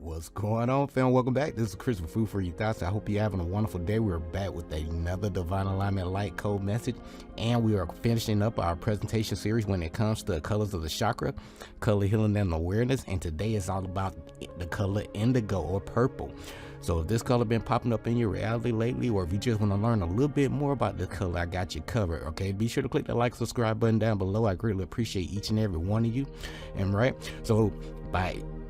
What's going on, fam? Welcome back. This is Chris with F4YT. I hope you're having a wonderful day. We're back with another Divine Alignment Light Code message, and we are finishing up our presentation series when it comes to the colors of the chakra, color healing and awareness. And today is all about the color indigo or purple. So if this color been popping up in your reality lately, or if you just want to learn a little bit more about this color, I got you covered. Okay, be sure to click that like, subscribe button down below. I greatly appreciate each and every one of you. And so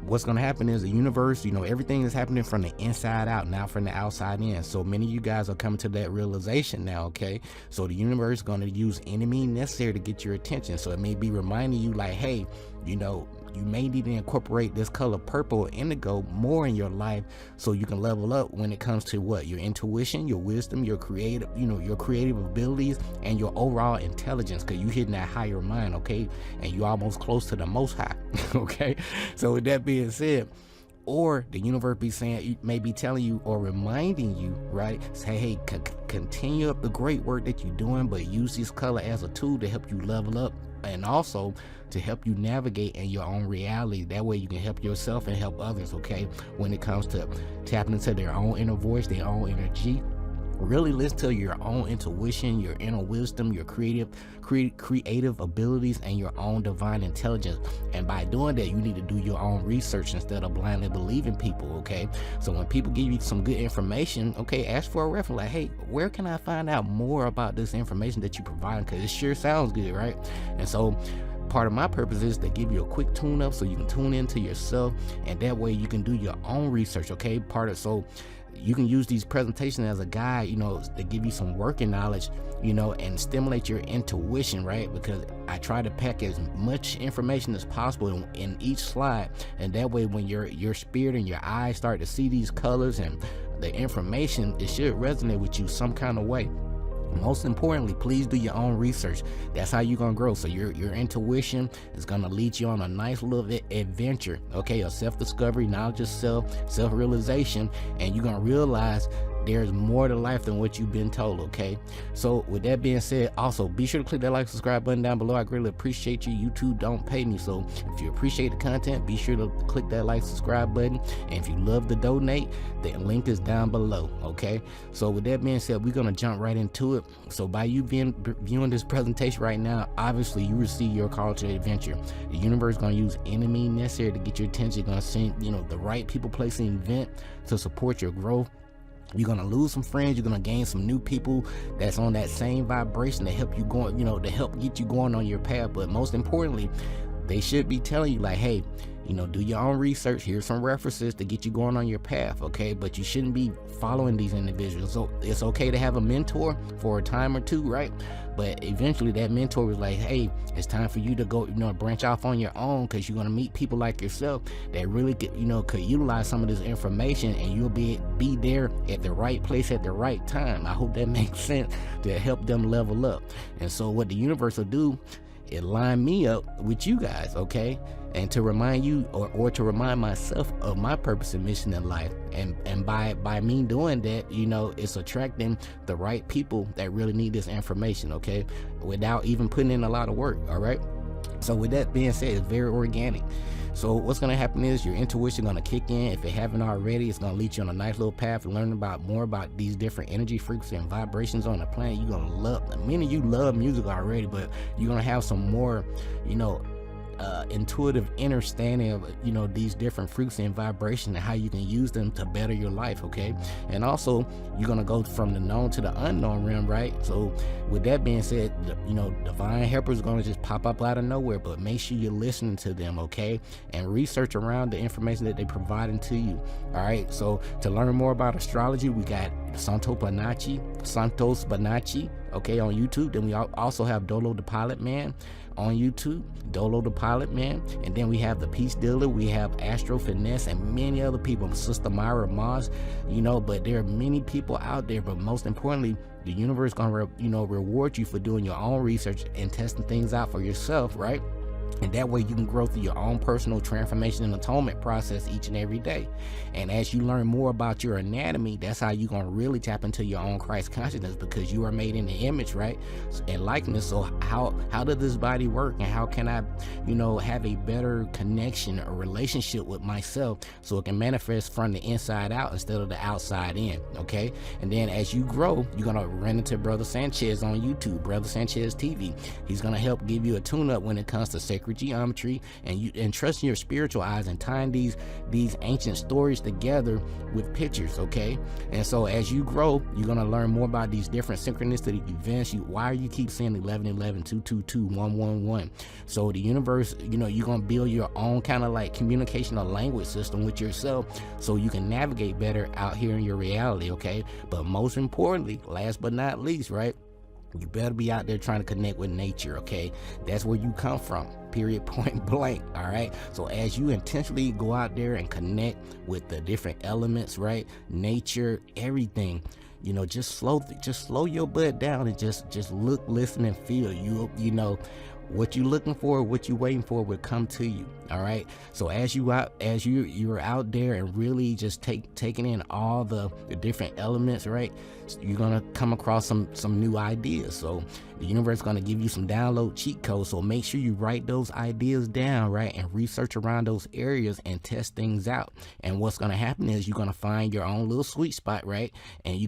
what's going to happen is the universe, everything is happening from the inside out, not from the outside in. So many of you guys are coming to that realization now, okay? So the universe is going to use any means necessary to get your attention. So it may be reminding you like, hey, you may need to incorporate this color purple or indigo more in your life so you can level up when it comes to what? Your intuition, your wisdom, your creative, your creative abilities, and your overall intelligence, because you're hitting that higher mind, okay? And you're almost close to the most high, okay? So with that being said, or the universe may be telling you or reminding you, right? Say, hey, continue up the great work that you're doing, but use this color as a tool to help you level up, and also to help you navigate in your own reality. That way you can help yourself and help others, okay? When it comes to tapping into their own inner voice, their own energy, really listen to your own intuition, your inner wisdom, your creative abilities, and your own divine intelligence. And by doing that, you need to do your own research instead of blindly believing people, okay? So when people give you some good information, okay, ask for a reference, like, hey, where can I find out more about this information that you provide? Because it sure sounds good, right? And so part of my purpose is to give you a quick tune up so you can tune into yourself, and that way you can do your own research, okay? So you can use these presentations as a guide, to give you some working knowledge, and stimulate your intuition, right? Because I try to pack as much information as possible in each slide, and that way when your spirit and your eyes start to see these colors and the information, it should resonate with you some kind of way. Most importantly, please do your own research. That's how you're gonna grow. So your intuition is gonna lead you on a nice little adventure, okay? A self-discovery, knowledge of self-realization, and you're gonna realize there's more to life than what you've been told, okay? So with that being said, also be sure to click that like, subscribe button down below. I greatly appreciate you. YouTube don't pay me, so if you appreciate the content, be sure to click that like, subscribe button. And if you love to donate, the link is down below, okay? So with that being said, we're gonna jump right into it. So by you viewing this presentation right now, obviously you receive your call to adventure. The universe is gonna use any means necessary to get your attention. Gonna send the right people, place, and event to support your growth. You're gonna lose some friends, you're gonna gain some new people that's on that same vibration to help you going, to help get you going on your path. But most importantly, they should be telling you like, hey, do your own research. Here's some references to get you going on your path, okay? But you shouldn't be following these individuals. So it's okay to have a mentor for a time or two, right? But eventually that mentor was like, hey, it's time for you to go, branch off on your own, because you're going to meet people like yourself that really could utilize some of this information, and you'll be there at the right place at the right time. I hope that makes sense, to help them level up. And so what the universe will do, it lined me up with you guys, okay? And to remind you, or to remind myself of my purpose and mission in life. And by me doing that, it's attracting the right people that really need this information, okay? Without even putting in a lot of work, all right? So with that being said, it's very organic. So what's going to happen is your intuition going to kick in. If it haven't already, it's going to lead you on a nice little path to learn more about these different energy, frequency, and vibrations on the planet. You're going to love, many of you love music already, but you're going to have some more, intuitive understanding of these different frequency and vibration, and how you can use them to better your life, okay? And also you're gonna go from the known to the unknown realm, right? So with that being said, divine helpers are gonna just pop up out of nowhere, but make sure you're listening to them, okay? And research around the information that they're providing to you. All right, so to learn more about astrology, we got Santos Bonacci, okay, on YouTube. Then we also have Dolo the Pilot Man on YouTube, Dolo the Pilot Man. And then we have the Peace Dealer, we have Astro Finesse, and many other people, Sister Myra Moss, but there are many people out there. But most importantly, the universe is gonna reward you for doing your own research and testing things out for yourself, right? And that way you can grow through your own personal transformation and atonement process each and every day. And as you learn more about your anatomy, that's how you're going to really tap into your own Christ consciousness, because you are made in the image, right, and likeness. So how does this body work, and how can I, have a better connection or relationship with myself so it can manifest from the inside out instead of the outside in, okay? And then as you grow, you're going to run into Brother Sanchez on YouTube, Brother Sanchez TV. He's going to help give you a tune-up when it comes to sacred geometry and trusting your spiritual eyes and tying these ancient stories together with pictures, okay? And so as you grow, you're going to learn more about these different synchronicity events. Why you keep saying 1111, 222, 111? So the universe, you're going to build your own kind of like communication or language system with yourself so you can navigate better out here in your reality, okay? But most importantly, last but not least, right, you better be out there trying to connect with nature, okay? That's where you come from, period, point blank, all right? So as you intentionally go out there and connect with the different elements, right, nature, everything, just slow your butt down and just look, listen, and feel. What you're looking for, what you're waiting for will come to you, all right? So as you're out there and really just taking in all the different elements, right, you're gonna come across some new ideas. So the universe is gonna give you some download cheat codes. So make sure you write those ideas down, right, and research around those areas and test things out. And what's gonna happen is you're gonna find your own little sweet spot, right? And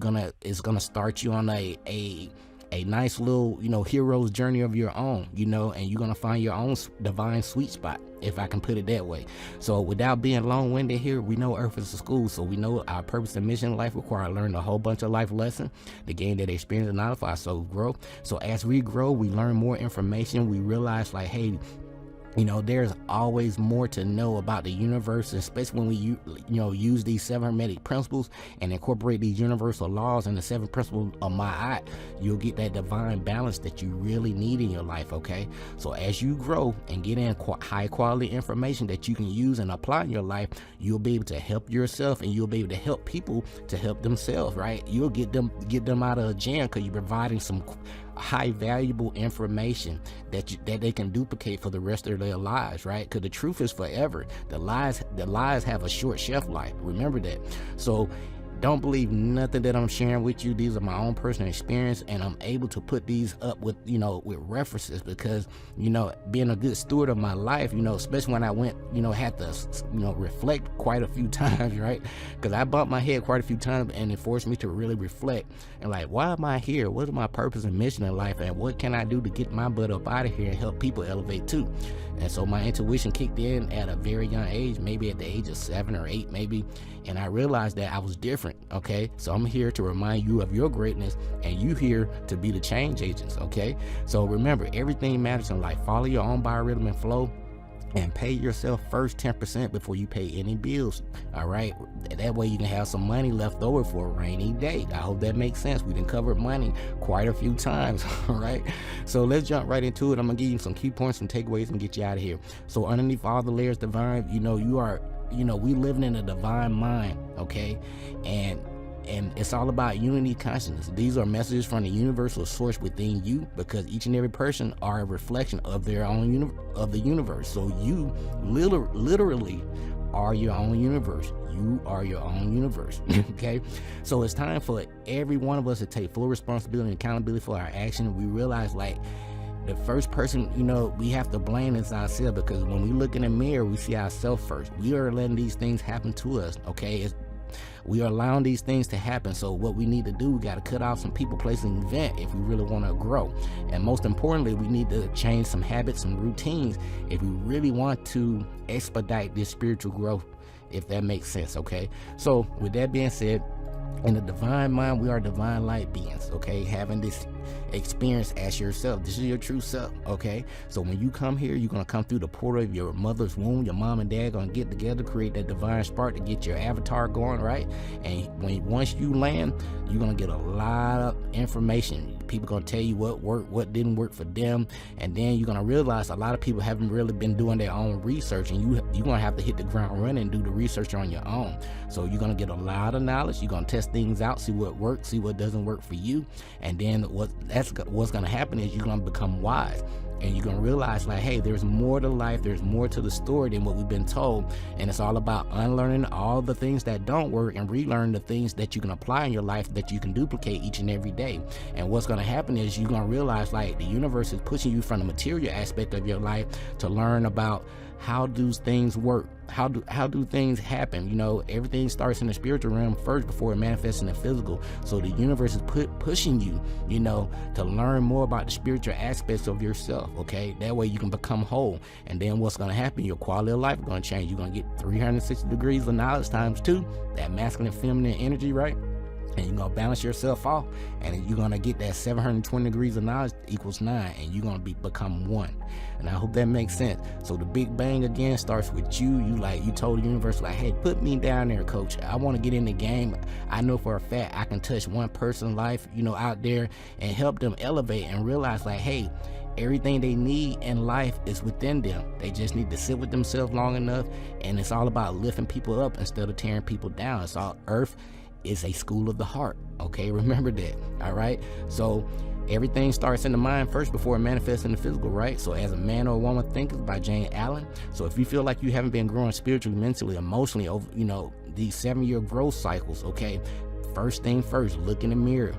it's gonna start you on a nice little, hero's journey of your own, and you're going to find your own divine sweet spot, if I can put it that way. So without being long-winded here, we know Earth is a school, so we know our purpose and mission in life require learning a whole bunch of life lessons to gain that experience and knowledge for our soul growth. So as we grow, we learn more information. We realize, like, hey, there's always more to know about the universe, especially when we use these 7 hermetic principles and incorporate these universal laws and the 7 principles of Ma'at. You'll get that divine balance that you really need in your life, okay? So as you grow and get in high quality information that you can use and apply in your life, you'll be able to help yourself, and you'll be able to help people to help themselves, right? You'll get them out of a jam because you're providing some high valuable information that they can duplicate for the rest of their lives, right? Because the truth is forever. The lies have a short shelf life. Remember that. So don't believe nothing that I'm sharing with you. These are my own personal experience, and I'm able to put these up with with references because being a good steward of my life, especially when I went had to reflect quite a few times, right? Because I bumped my head quite a few times, and it forced me to really reflect and like, why am I here? What is my purpose and mission in life, and what can I do to get my butt up out of here and help people elevate too? And so my intuition kicked in at a very young age, maybe at the age of 7 or 8 maybe, and I realized that I was different, okay? So I'm here to remind you of your greatness, and you here to be the change agents, okay? So remember, everything matters in life. Follow your own biorhythm and flow, and pay yourself first 10% before you pay any bills, all right? That way you can have some money left over for a rainy day. I hope that makes sense. We done covered money quite a few times, all right? So let's jump right into it. I'm gonna give you some key points, some takeaways, and get you out of here. So underneath all the layers divine, we living in a divine mind, okay? And it's all about unity consciousness. These are messages from the universal source within you, because each and every person are a reflection of their own of the universe. So you literally are your own universe. You are your own universe. Okay, so it's time for every one of us to take full responsibility and accountability for our action. We realize, like, the first person we have to blame is ourselves, because when we look in the mirror, we see ourselves first. We are letting these things happen to us, okay? We are allowing these things to happen. So what we need to do, we got to cut off some people, place, and event if we really want to grow. And most importantly, we need to change some habits and routines if we really want to expedite this spiritual growth, if that makes sense, okay? So with that being said, in the divine mind, we are divine light beings, okay? Having this experience as yourself. This is your true self, okay? So when you come here, you're going to come through the portal of your mother's womb. Your mom and dad going to get together, create that divine spark to get your avatar going, right? And once you land, you're going to get a lot of information. People going to tell you what worked, what didn't work for them. And then you're going to realize a lot of people haven't really been doing their own research, and you're going to have to hit the ground running and do the research on your own. So you're going to get a lot of knowledge. You're going to test things out, see what works, see what doesn't work for you. And then what's going to happen is you're going to become wise. and you're gonna realize like, hey, there's more to life, there's more to the story than what we've been told. And it's all about unlearning all the things that don't work and relearn the things that you can apply in your life that you can duplicate each and every day. And what's gonna happen is you're gonna realize like the universe is pushing you from the material aspect of your life to learn about how do things work, how do things happen. You know, everything starts in the spiritual realm first before it manifests in the physical. So the universe is pushing you, you know, to learn more about the spiritual aspects of yourself. Okay, that way you can become whole. And then what's going to happen, your quality of life is going to change. You're going to get 360 degrees of knowledge times 2, that masculine feminine energy, right? And you're going to balance yourself off, and you're going to get that 720 degrees of knowledge equals 9, and you're going to become 1. And I hope that makes sense. So the big bang again starts with you. You told the universe like, hey, put me down there, coach. I want to get in the game. I know for a fact I can touch one person's life, you know, out there and help them elevate and realize like, hey, everything they need in life is within them. They just need to sit with themselves long enough, and it's all about lifting people up instead of tearing people down. It's all earth is a school of the heart. Okay, remember that. All right, so everything starts in the mind first before it manifests in the physical, right? So As a Man or a Woman Thinkers by Jane Allen. So if you feel like you haven't been growing spiritually, mentally, emotionally over, you know, these 7-year growth cycles, okay, first thing first, look in the mirror.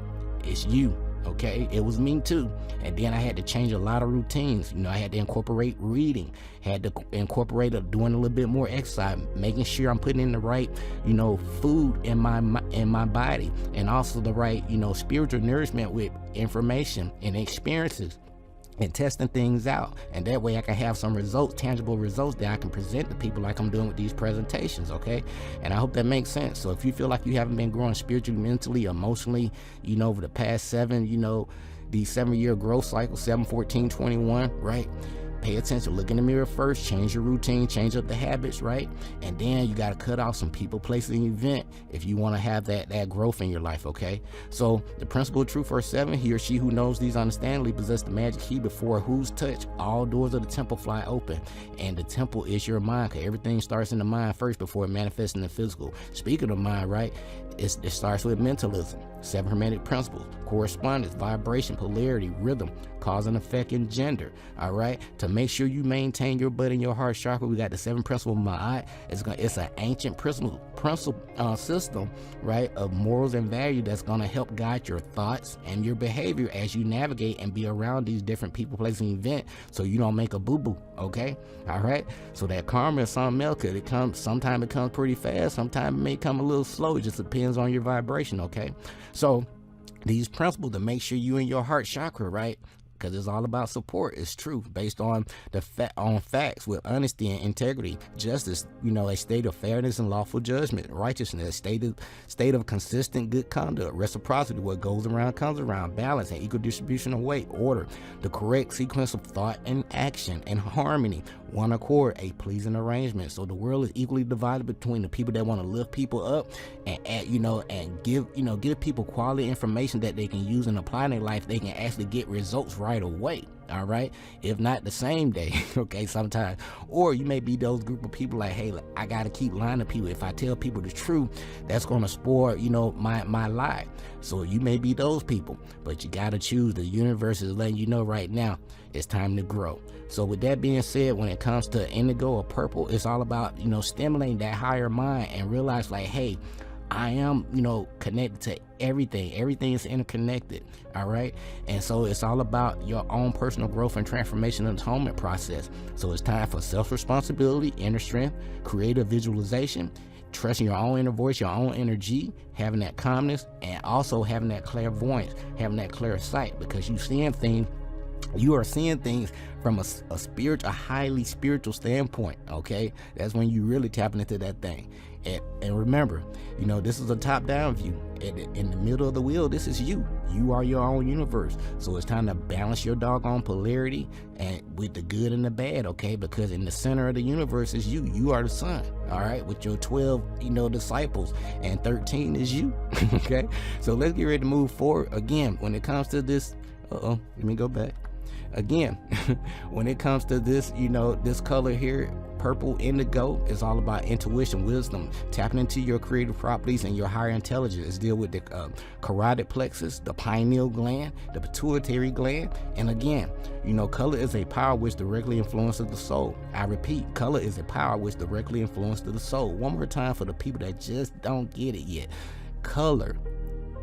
It's you. Okay, it was me too. And then I had to change a lot of routines. You know, I had to incorporate reading, had to incorporate doing a little bit more exercise, making sure I'm putting in the right, you know, food in my body, and also the right, you know, spiritual nourishment with information and experiences, and testing things out. And that way I can have some results, tangible results that I can present to people like I'm doing with these presentations. Okay, and I hope that makes sense. So if you feel like you haven't been growing spiritually, mentally, emotionally, you know, over the past 7, you know, these 7-year growth cycles, 7, 14, 21, right? Pay attention, look in the mirror first, change your routine, change up the habits, right? And then you got to cut off some people, places, and event if you want to have that growth in your life, okay? So the principle of truth for 7, he or she who knows these understandingly possess the magic key before whose touch all doors of the temple fly open. And the temple is your mind, because everything starts in the mind first before it manifests in the physical. Speaking of mind, right, it starts with mentalism, 7 hermetic principles, correspondence, vibration, polarity, rhythm, cause and effect, and gender. All right, to make sure you maintain your butt and your heart chakra, we got the 7 principles of Ma'at. It's an ancient principle system, right, of morals and value that's going to help guide your thoughts and your behavior as you navigate and be around these different people, places, and events, so you don't make a boo-boo. Okay, all right. So that karma is something else. It comes, sometimes it comes pretty fast, sometimes it may come a little slow. It just depends on your vibration. Okay, so these principles to make sure you in your heart chakra, right? Because it's all about support. It's truth based on on facts with honesty and integrity, justice, you know, a state of fairness and lawful judgment, righteousness, state of consistent good conduct, reciprocity, what goes around comes around, balance and equal distribution of weight, order, the correct sequence of thought and action, and harmony, one accord, a pleasing arrangement. So the world is equally divided between the people that want to lift people up and you know, and give people quality information that they can use and apply in their life. They can actually get results right away. All right, if not the same day. Okay, sometimes. Or you may be those group of people like, hey, I gotta keep lying to people. If I tell people the truth, that's gonna spoil, you know, my life. So you may be those people, but you gotta choose. The universe is letting you know right now it's time to grow. So with that being said, when it comes to indigo or purple, it's all about, you know, stimulating that higher mind and realize like, hey, I am, you know, connected to everything. Everything is interconnected. All right. And so it's all about your own personal growth and transformation and atonement process. So it's time for self-responsibility, inner strength, creative visualization, trusting your own inner voice, your own energy, having that calmness, and also having that clairvoyance, having that clear sight, because you are seeing things from a highly spiritual standpoint. Okay, that's when you really tapping into that thing. And remember, you know, this is a top-down view. In the middle of the wheel, this is you. You are your own universe. So it's time to balance your doggone polarity and with the good and the bad, okay? Because in the center of the universe is you. You are the sun, all right? With your 12, you know, disciples, and 13 is you, okay? So let's get ready to move forward. Again, when it comes to this, let me go back. Again, when it comes to this, you know, this color here, purple indigo is all about intuition, wisdom, tapping into your creative properties and your higher intelligence. It's deal with the carotid plexus, the pineal gland, the pituitary gland. And again, you know, color is a power which directly influences the soul. I repeat, color is a power which directly influences the soul. One more time for the people that just don't get it yet. Color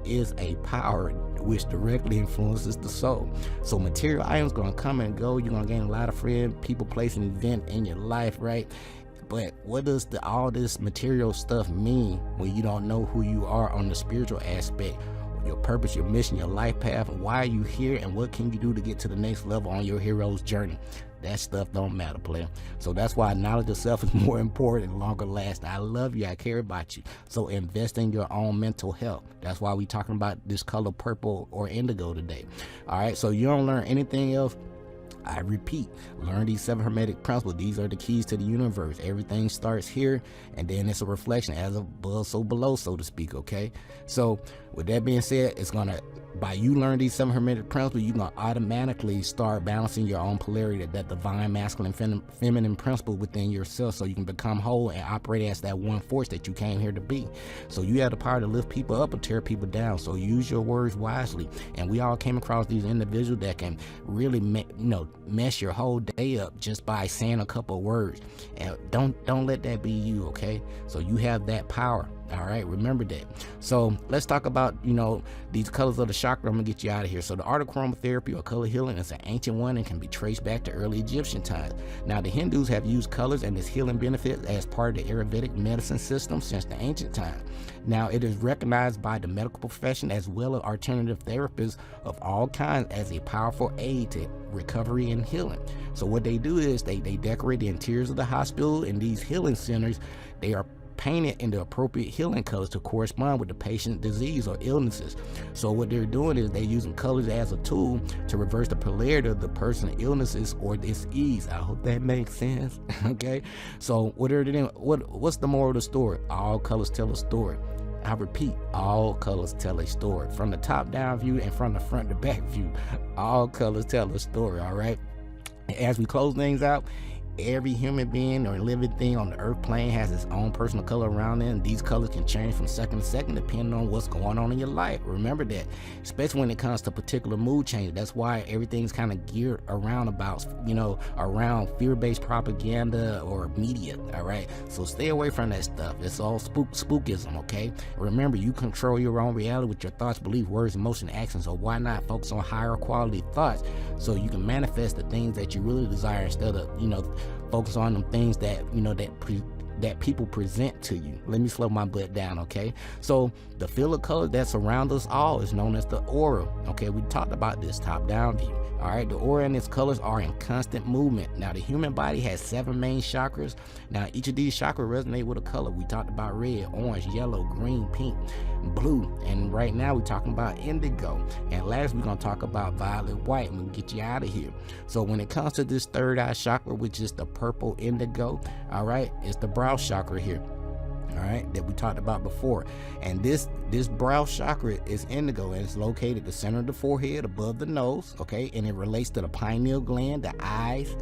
is a power which directly influences the soul. So material items gonna come and go. You're gonna gain a lot of friends, people, place, and event in your life, right? But what does all this material stuff mean when you don't know who you are on the spiritual aspect, your purpose, your mission, your life path, and why are you here, and what can you do to get to the next level on your hero's journey? That stuff don't matter, player. So that's why knowledge of self is more important and longer lasting. I love you. I care about you. So invest in your own mental health. That's why we talking about this color purple or indigo today. All right. So you don't learn anything else. I repeat, learn these 7 hermetic principles. These are the keys to the universe. Everything starts here, and then it's a reflection, as above, so below, so to speak. Okay. So with that being said, it's gonna, by you learn these 7 hermetic principles, you're gonna automatically start balancing your own polarity, that divine masculine feminine principle within yourself, so you can become whole and operate as that one force that you came here to be. So you have the power to lift people up or tear people down. So use your words wisely. And we all came across these individuals that can really mess your whole day up just by saying a couple of words. And don't let that be you. Okay, so you have that power. All right, remember that. So let's talk about, these colors of the chakra. I'm gonna get you out of here. So the art of chromotherapy or color healing is an ancient one and can be traced back to early Egyptian times. Now the Hindus have used colors and its healing benefits as part of the Ayurvedic medicine system since the ancient times. Now it is recognized by the medical profession as well as alternative therapists of all kinds as a powerful aid to recovery and healing. So what they do is they decorate the interiors of the hospital and these healing centers. They are painted in the appropriate healing colors to correspond with the patient's disease or illnesses. So what they're doing is they're using colors as a tool to reverse the polarity of the person's illnesses or disease. I hope that makes sense. Okay, so what are they doing? What's the moral of the story? All colors tell a story. I repeat, all colors tell a story. From the top down view and from the front to back view, all colors tell a story. All right, as we close things out, every human being or living thing on the earth plane has its own personal color around them. These colors can change from second to second depending on what's going on in your life. Remember that, especially when it comes to particular mood changes. That's why everything's kind of geared around around fear-based propaganda or media. All right, so stay away from that stuff. It's all spookism. Okay, remember, you control your own reality with your thoughts, beliefs, words, emotions, actions. So why not focus on higher quality thoughts so you can manifest the things that you really desire instead of focus on them things that that people present to you. Let me slow my butt down. Okay, so the field of color that surrounds us all is known as the aura. Okay, we talked about this top down view. All right, the aura and its colors are in constant movement. Now the human body has 7 main chakras. Now each of these chakras resonate with a color. We talked about red, orange, yellow, green, pink, blue, and right now we're talking about indigo. And last we're gonna talk about violet, white. I'm gonna get you out of here. So when it comes to this third eye chakra, which is the purple indigo, all right, it's the brow chakra here. All right, that we talked about before. And this brow chakra is indigo, and it's located at the center of the forehead above the nose. Okay, and it relates to the pineal gland, the eyes.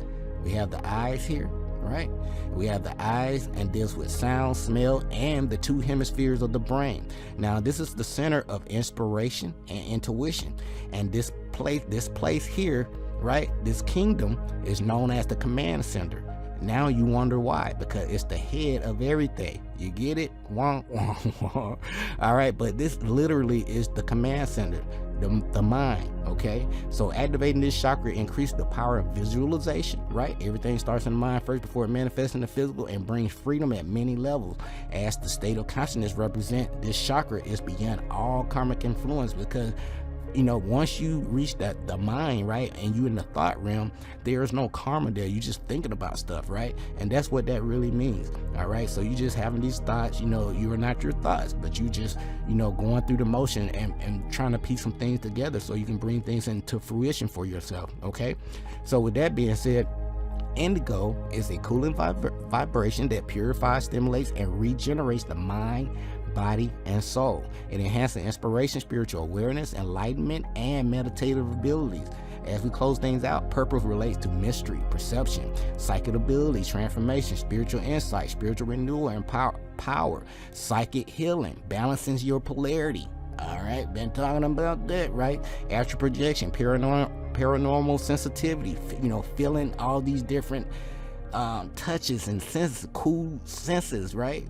We have the eyes here. Right, we have the eyes and deals with sound, smell, and the 2 hemispheres of the brain. Now this is the center of inspiration and intuition, and this place here, right, this kingdom is known as the command center. Now you wonder why, because it's the head of everything. You get it? Wah, wah, wah. All right, but this literally is the command center, the mind. Okay, so activating this chakra increases the power of visualization. Right, everything starts in the mind first before it manifests in the physical, and brings freedom at many levels. As the state of consciousness represent, this chakra is beyond all karmic influence, because once you reach the mind, right, and you in the thought realm, there's no karma there. You just thinking about stuff, right? And that's what that really means. All right, so you just having these thoughts, you are not your thoughts, but you just going through the motion and trying to piece some things together so you can bring things into fruition for yourself. Okay, so with that being said, indigo is a cooling vibration that purifies, stimulates, and regenerates the mind, body, and soul. It enhances inspiration, spiritual awareness, enlightenment, and meditative abilities. As we close things out, purple relates to mystery, perception, psychic ability, transformation, spiritual insight, spiritual renewal, and power, psychic healing, balancing your polarity. All right, been talking about that, right? Astral projection, paranormal sensitivity, feeling all these different touches and senses, cool senses, right?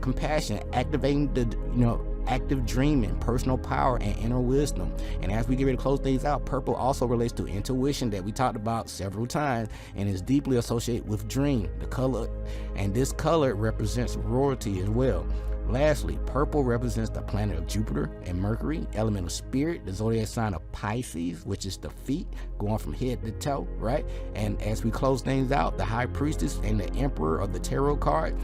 Compassion, activating the, active dreaming, personal power, and inner wisdom. And as we get ready to close things out, purple also relates to intuition that we talked about several times and is deeply associated with dream, the color, and this color represents royalty as well. Lastly, purple represents the planet of Jupiter and Mercury, element of spirit, the zodiac sign of Pisces, which is the feet, going from head to toe, right? And as we close things out, the high priestess and the emperor of the tarot card.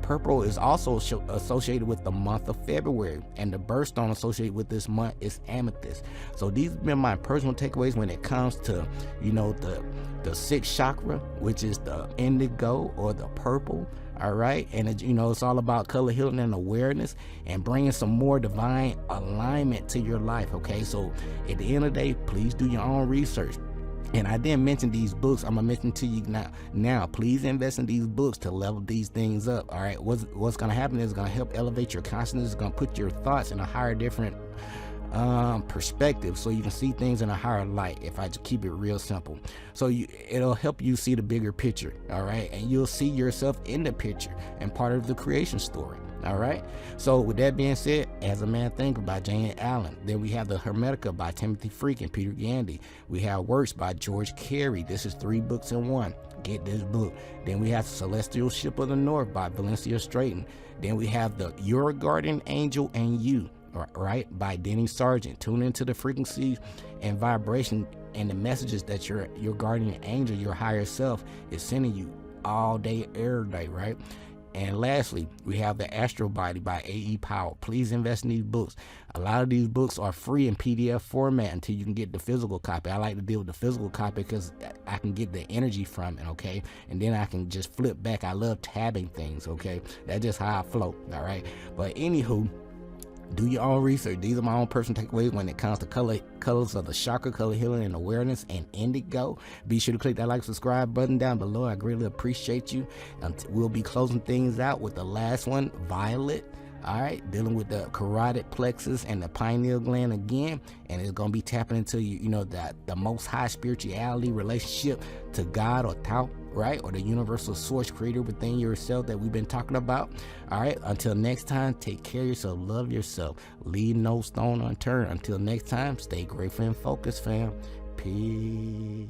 Purple is also associated with the month of February, and the birthstone associated with this month is amethyst. So these have been my personal takeaways when it comes to, the sixth chakra, which is the indigo or the purple. All right, and it's all about color healing and awareness and bringing some more divine alignment to your life. Okay, so at the end of the day, please do your own research. And I didn't mention these books. I'm gonna mention to you now. Please invest in these books to level these things up. All right, what's gonna happen is it's gonna help elevate your consciousness. It's gonna put your thoughts in a higher, different perspective, so you can see things in a higher light, if I just keep it real simple. So it'll help you see the bigger picture. All right, and you'll see yourself in the picture and part of the creation story. All right, so with that being said, As a Man Thinketh by Jane Allen. Then we have the Hermetica by Timothy Freak and Peter Gandy. We have Works by George Carey. This is 3 books in one. Get this book. Then we have Celestial Ship of the North by Valencia Strayton. Then we have the Your Guardian Angel and You, right, by Denny Sargent. Tune into the frequency and vibration and the messages that your guardian angel, your higher self, is sending you all day, every day, right? And lastly, we have the Astral Body by A.E. Powell. Please invest in these books. A lot of these books are free in PDF format until you can get the physical copy. I like to deal with the physical copy because I can get the energy from it, okay? And then I can just flip back. I love tabbing things, okay? That's just how I flow, all right? But anywho, do your own research. These are my own personal takeaways when it comes to colors of the chakra, color healing and awareness, and indigo. Be sure to click that like, subscribe button down below. I greatly appreciate you. We'll be closing things out with the last one, violet. All right, dealing with the carotid plexus and the pineal gland again, and it's gonna be tapping into the most high spirituality relationship to God or Tao, right, or the universal source creator within yourself that we've been talking about. All right, until next time, take care of yourself, love yourself, leave no stone unturned. Until next time, stay grateful and focused, fam. Peace.